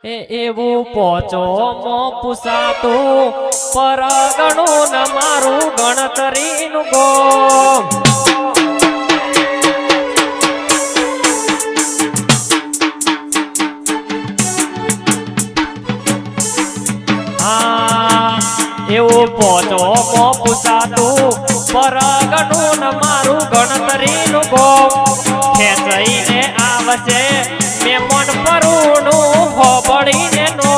એવું પોચો મો પૂછાતું પરગણું ન મારું ગણતરીનું ગોમ એવું પોચો મો પૂછાતું પરગણું ન મારું ગણતરીનું ગોમ ખેંચાઈને આવશે મેમન પરુનું હોબળીને નો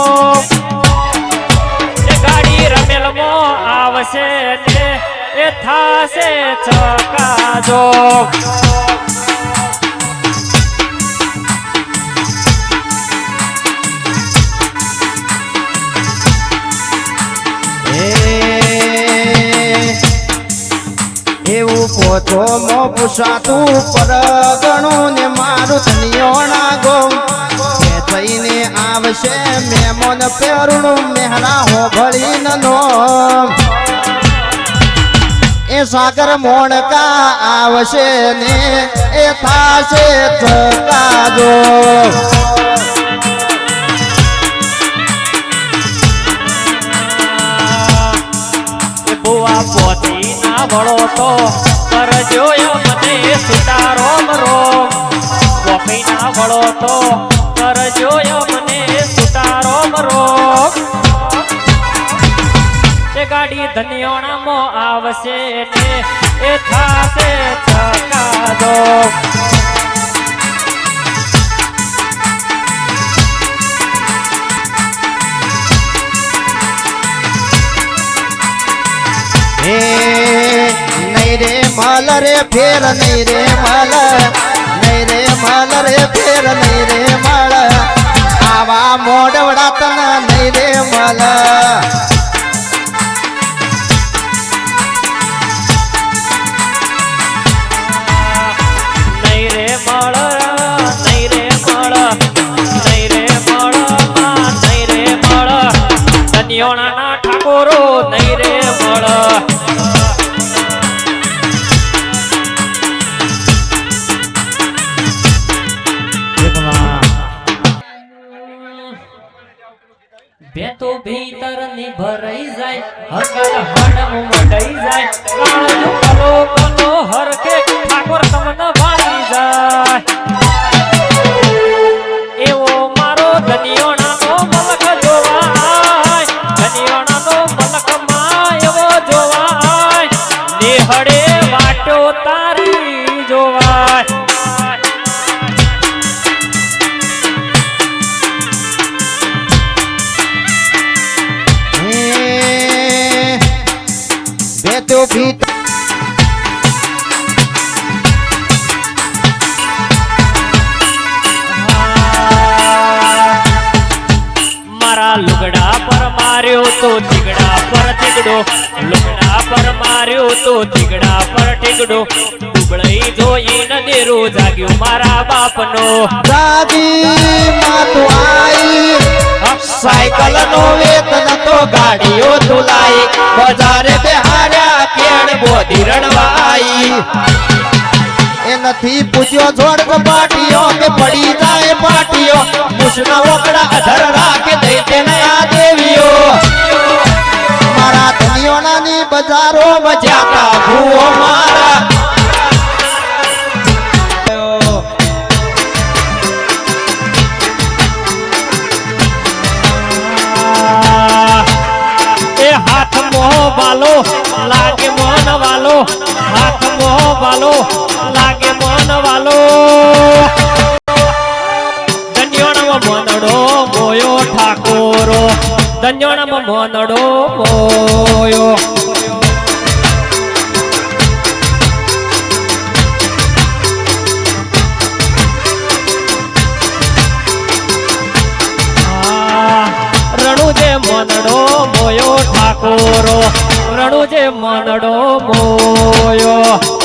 એ ગાડી રમેલમાં આવશે ને એ થાશે ચકાજો એવું પોચો મો પૂછાતું પરગણું ને મારું ધનિયોણા ગોમ થઈને આવશે મેમોન પેરુણું મેહરા હોભળી નો એ સાગર મોણકા આવશે ને એ થાશે ચકાજો બુઆ પોતી ના વળો તો કરજો મને સુતારો મરો પોતી ના વળો તો કરજો મને સુતારો મરો એ ગાડી ધનિયોણામાં આવશે ને એ થાશે ચકાજો નહીં રે મલ રે ફેર નહીં રે મલ નહીં રે મલ રે ફેર નહીં રે મળ આવા મોડવડા તન નહીં રે મલ નહીં રે મળ નહીં રે મળ નહીં રે મળ નહીં રે મળ ધનિયોણાના ઠાકોરો નહીં રે મળ બેતો ભીતર ની ભરાઈ જાય હકર હડમ મડાઈ જાય કાળજો કલો કલો હરકે ઠાકોર તમને વાળી જાય એવો મારો ધનિયોણાનો મલક જોવાય ધનિયોણાનો મલક માં એવો જોવાય નિહળે વાટો તારી જોવાય તો ભીત મારા લુગડા પર માર્યો તો ઠીગડા પર ઠીગડો લુગડા પર માર્યો તો ઠીગડા પર ઠીગડો ડુબળઈ જોઈને દેરો જાગ્યો મારા બાપનો દાદી માં તો આઈ સાયકલ નો વેતન તો ગાડીઓ ધુલાઈ બજારે બેહાર્યા કેણ બોધી રડવાઈ એ નથી પૂછ્યો જોડ પાટીઓ કે પડી જાય પાટીઓ મુસના ઓકડા અધર રાખે દઈ તેને આ દેવીઓ મારા ધનિયોણાની બજારો મજાતા ભૂઓ મારા વાલો લાગે મન વાલો હાથ મો વાલો લાગે મન વાલો ધન્યોણામાં મનડો મોયો ઠાકોરો ધન્યોણામાં મનડો મોયો રણુજે મનડો મોયો ઠાકોરો રણુજે મનડો મોયો